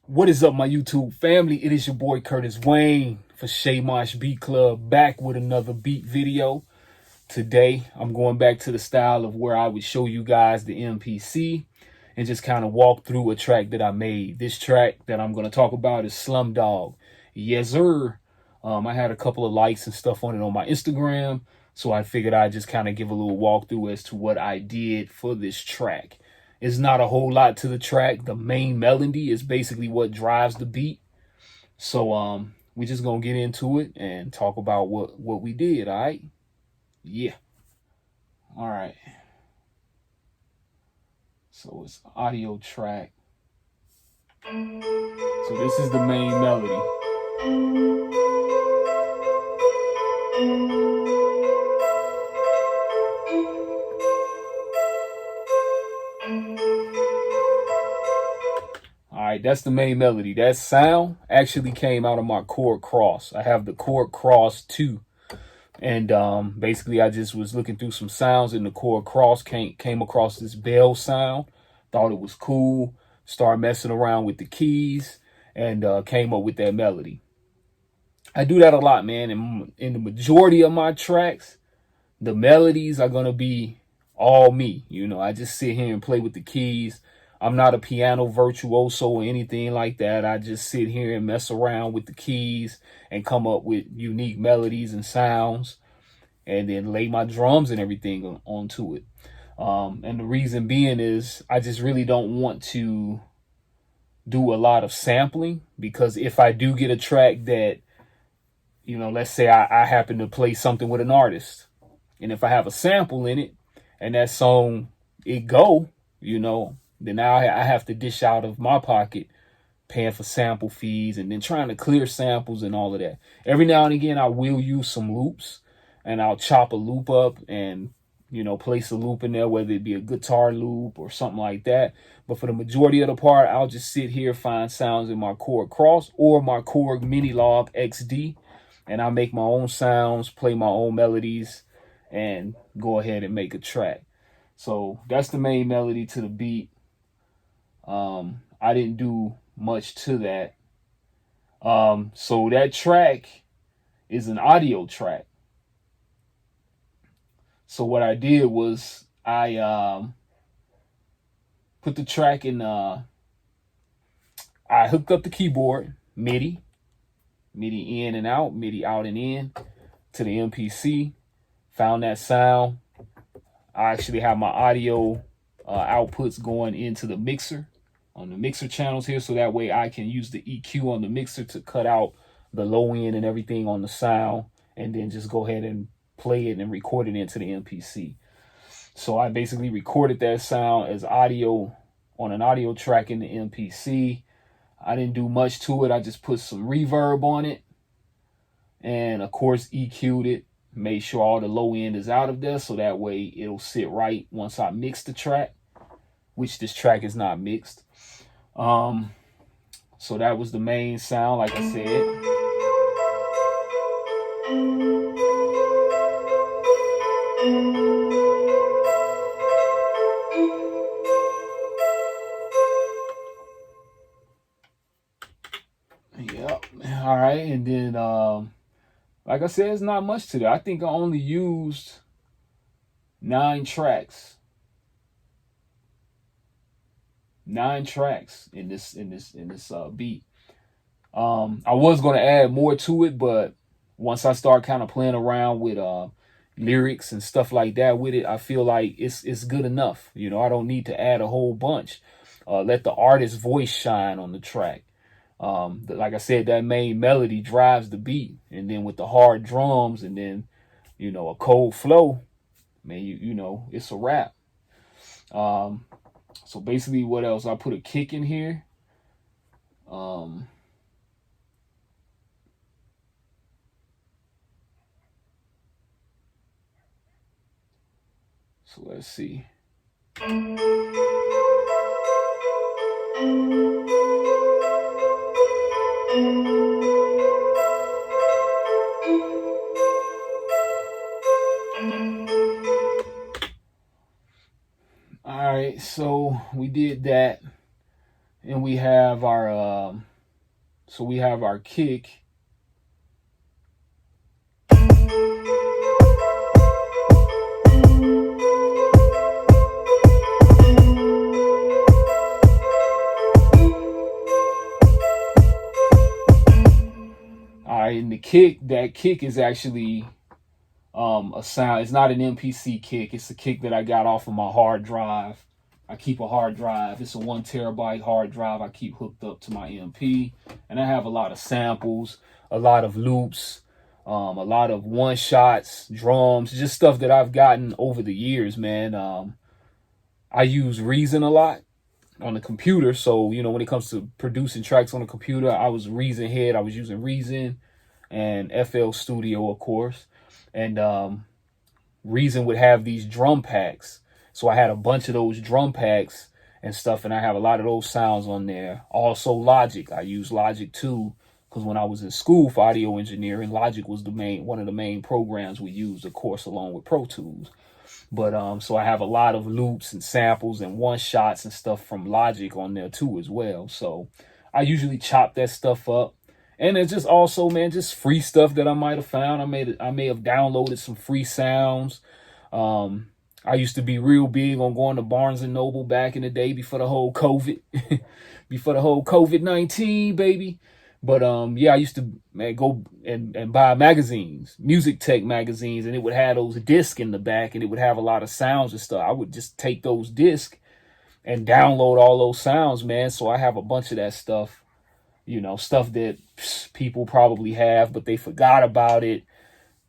What is up, my YouTube family? It is your boy Curtis Wayne for Shaymosh Beat Club, back with another beat video. Today, I'm going back to the style of where I would show you guys the MPC and just kind of walk through a track that I made. This track that I'm going to talk about is Slum Dog. Yes, sir. I had a couple of likes and stuff on it on my Instagram, so I figured I'd just kind of give a little walkthrough as to what I did for this track. It's not a whole lot to the track. The main melody is basically what drives the beat. So we just gonna get into it and talk about what we did, all right? Yeah. All right. So it's audio track. So this is the main melody. All right, that's the main melody. That sound actually came out of my chord cross. I have the chord cross 2. And basically, I just was looking through some sounds in the chord cross, came across this bell sound, thought it was cool, started messing around with the keys, and came up with that melody. I do that a lot, man. And in the majority of my tracks, the melodies are going to be all me. You know, I just sit here and play with the keys. I'm not a piano virtuoso or anything like that. I just sit here and mess around with the keys and come up with unique melodies and sounds and then lay my drums and everything onto it. And the reason being is I just really don't want to do a lot of sampling, because if I do get a track that, you know, let's say I happen to play something with an artist, and if I have a sample in it and that song, you know, then now I have to dish out of my pocket, paying for sample fees and then trying to clear samples and all of that. Every now and again, I will use some loops, and I'll chop a loop up and, you know, place a loop in there, whether it be a guitar loop or something like that. But for the majority of the part, I'll just sit here, find sounds in my chord cross or my chord Minilog XD, and I make my own sounds, play my own melodies, and go ahead and make a track. So that's the main melody to the beat. I didn't do much to that. So that track is an audio track. So what I did was I put the track in, I hooked up the keyboard, MIDI in and out, MIDI out and in to the MPC, found that sound. I actually have my audio outputs going into the mixer on the mixer channels here, so that way I can use the EQ on the mixer to cut out the low end and everything on the sound, and then just go ahead and play it and record it into the MPC. So I basically recorded that sound as audio on an audio track in the MPC. I didn't do much to it. I just put some reverb on it and of course EQ'd it, made sure all the low end is out of there, so that way it'll sit right once I mix the track, which this track is not mixed. So that was the main sound, like I said. Yep. All right, and then like I said, it's not much to that. I think I only used 9 tracks. 9 tracks in this beat. I was going to add more to it, but once I start kind of playing around with lyrics and stuff like that with it, I feel like it's good enough. You know, I don't need to add a whole bunch. Let the artist's voice shine on the track. Like I said, that main melody drives the beat, and then with the hard drums and then, you know, a cold flow, man, you know, it's a wrap. So basically, what else? I put a kick in here. So let's see. All right, so we did that. And we have our so we have our kick. All right, and the kick, that kick is actually a sound. It's not an MPC kick. It's a kick that I got off of my hard drive. I keep a hard drive. It's a 1 terabyte hard drive I keep hooked up to my MP. And I have a lot of samples, a lot of loops, a lot of one shots, drums, just stuff that I've gotten over the years, man. I use Reason a lot on the computer. So, you know, when it comes to producing tracks on the computer, I was Reason head. I was using Reason and FL Studio, of course. And Reason would have these drum packs. So I had a bunch of those drum packs and stuff, and I have a lot of those sounds on there. Also Logic. I use Logic too, because when I was in school for audio engineering, Logic was one of the main programs we used, of course, along with Pro Tools. But so I have a lot of loops and samples and one shots and stuff from Logic on there too as well. So I usually chop that stuff up. And it's just also, man, just free stuff that I might have found. I may have downloaded some free sounds. I used to be real big on going to Barnes and Noble back in the day before the whole COVID, before the whole COVID-19, baby. But yeah, I used to, man, go and buy magazines, music tech magazines, and it would have those discs in the back, and it would have a lot of sounds and stuff. I would just take those discs and download all those sounds, man. So I have a bunch of that stuff, you know, stuff that people probably have, but they forgot about it.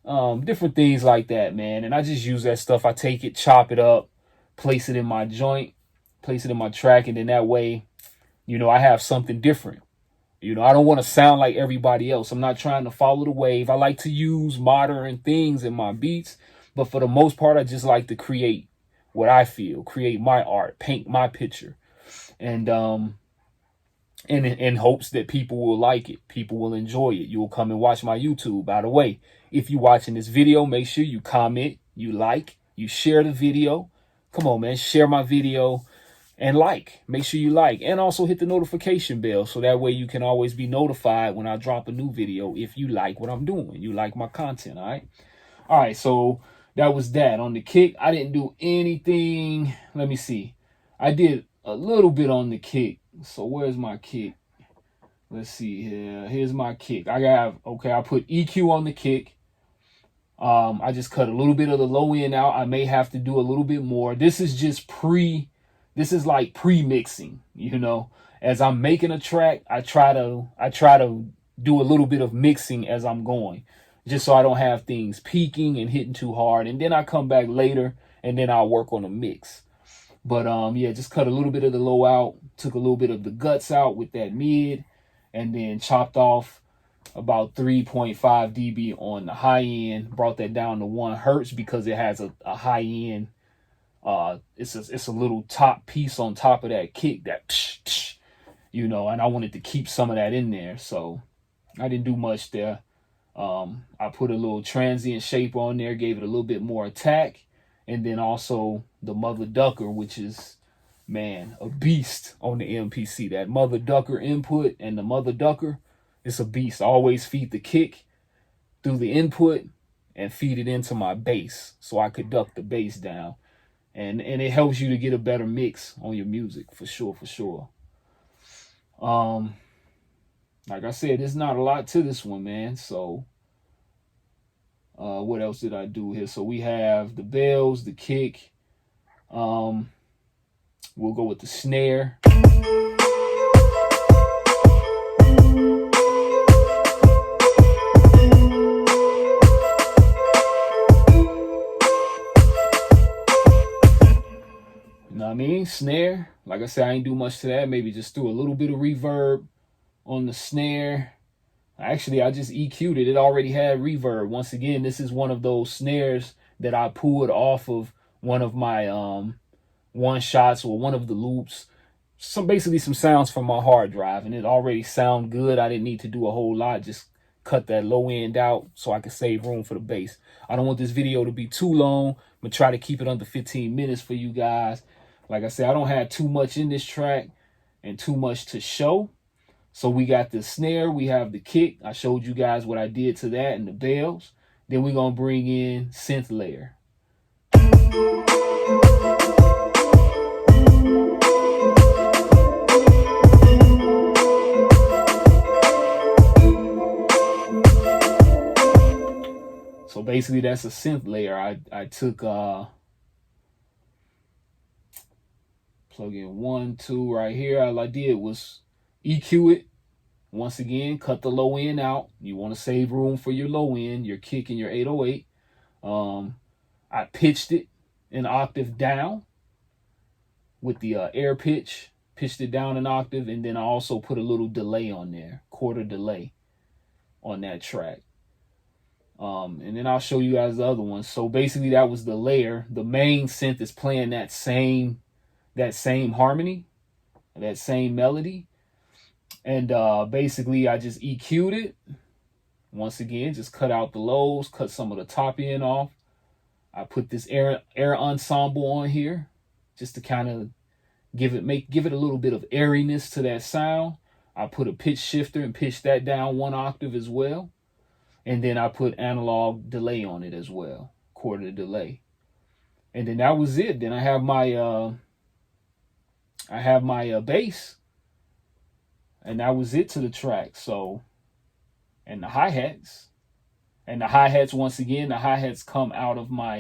Different things like that, man. And I just use that stuff. I take it, chop it up, place it in my joint, place it in my track, and then that way, you know, I have something different. You know, I don't want to sound like everybody else. I'm not trying to follow the wave. I like to use modern things in my beats, but for the most part, I just like to create what I feel, create my art, paint my picture, and in hopes that people will like it, people will enjoy it. You'll come and watch my YouTube. By the way, if you're watching this video, make sure you comment, you like, you share the video. Come on, man, share my video. And make sure you like, and also hit the notification bell so that way you can always be notified when I drop a new video if you like what I'm doing, you like my content. All right, so that was that. On the kick, I didn't do anything. Let me see. I did a little bit on the kick. So where's my kick? Let's see here. Here's my kick. I put EQ on the kick. I just cut a little bit of the low end out. I may have to do a little bit more. This is just this is like pre-mixing, you know. As I'm making a track, I try to do a little bit of mixing as I'm going, just so I don't have things peaking and hitting too hard. And then I come back later and then I'll work on a mix. But yeah, just cut a little bit of the low out, took a little bit of the guts out with that mid, and then chopped off about 3.5 dB on the high end, brought that down to 1 hertz because it has a high end. It's a little top piece on top of that kick, that you know, and I wanted to keep some of that in there, so I didn't do much there. I put a little transient shape on there, gave it a little bit more attack, and then also the Mother Ducker, which is, man, a beast on the MPC. That Mother Ducker input and the Mother Ducker, it's a beast. I always feed the kick through the input and feed it into my bass so I could duck the bass down. And it helps you to get a better mix on your music, for sure. Like I said, there's not a lot to this one, man. So what else did I do here? So we have the bells, the kick. We'll go with the snare. I mean, snare, like I said, I ain't do much to that. Maybe just do a little bit of reverb on the snare. Actually, I just EQ'd it. It already had reverb. Once again, this is one of those snares that I pulled off of one of my one shots or one of the loops. Basically some sounds from my hard drive, and it already sound good. I didn't need to do a whole lot. Just cut that low end out so I could save room for the bass. I don't want this video to be too long. I'm gonna try to keep it under 15 minutes for you guys. Like I said, I don't have too much in this track. and too much to show. So we got the snare, we have the kick. I showed you guys what I did to that and the bells. Then we're going to bring in synth layer. So basically that's a synth layer. I took plug in 1, 2 right here. All I did was EQ it. Once again, cut the low end out. You want to save room for your low end, your kick and your 808. I pitched it an octave down with the air pitch, pitched it down an octave, and then I also put a little delay on there, quarter delay on that track. And then I'll show you guys the other one. So basically that was the layer. The main synth is playing that same harmony, that same melody. And basically I just EQ'd it. Once again, just cut out the lows, cut some of the top end off. I put this air ensemble on here just to kind of give it a little bit of airiness to that sound. I put a pitch shifter and pitched that down 1 octave as well. And then I put analog delay on it as well, quarter delay. And then that was it. Then I have my bass. And that was it to the track. So, and the hi-hats. And the hi-hats, once again, the hi-hats come out of my,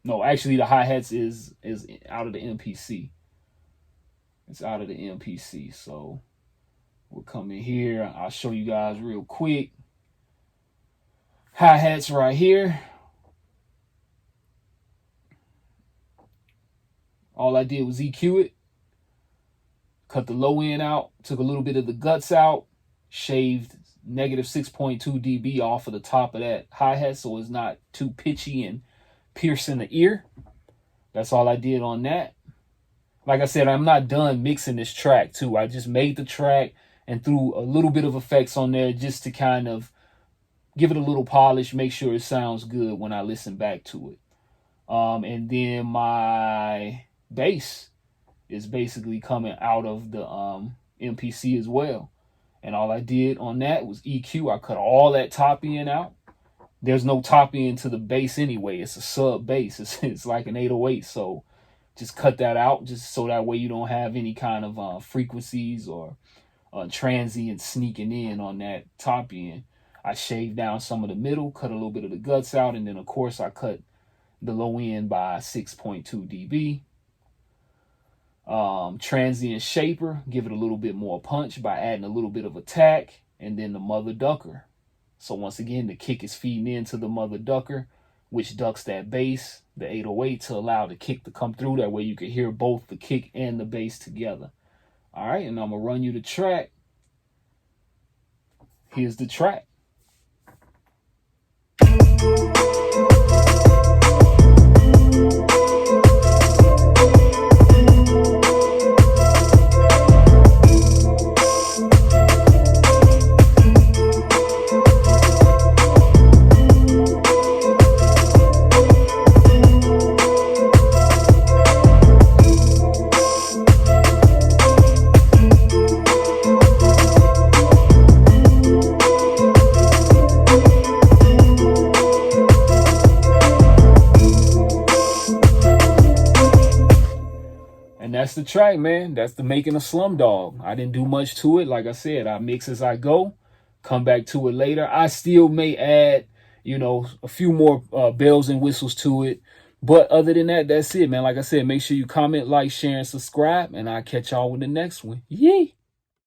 no, actually the hi-hats is out of the MPC. It's out of the MPC. So we'll come in here. I'll show you guys real quick. Hi-hats right here. All I did was EQ it. Cut the low end out, took a little bit of the guts out, shaved negative 6.2 dB off of the top of that hi-hat so it's not too pitchy and piercing the ear. That's all I did on that. Like I said, I'm not done mixing this track too. I just made the track and threw a little bit of effects on there just to kind of give it a little polish, make sure it sounds good when I listen back to it. And then my bass is basically coming out of the MPC as well. And all I did on that was EQ. I cut all that top end out. There's no top end to the bass anyway. It's a sub bass. It's like an 808. So just cut that out just so that way you don't have any kind of frequencies or transient sneaking in on that top end. I shaved down some of the middle, cut a little bit of the guts out, and then of course I cut the low end by 6.2 dB. Transient shaper, give it a little bit more punch by adding a little bit of attack, and then the mother ducker. So once again, the kick is feeding into the mother ducker, which ducks that bass, the 808, to allow the kick to come through. That way you can hear both the kick and the bass together. All right, and I'm gonna run you the track. Here's the track. And that's the track, man. That's the making of Slum Dog. I didn't do much to it. Like I said, I mix as I go, come back to it later. I still may add, you know, a few more bells and whistles to it. But other than that, that's it, man. Like I said, make sure you comment, like, share, and subscribe. And I'll catch y'all with the next one. Yee!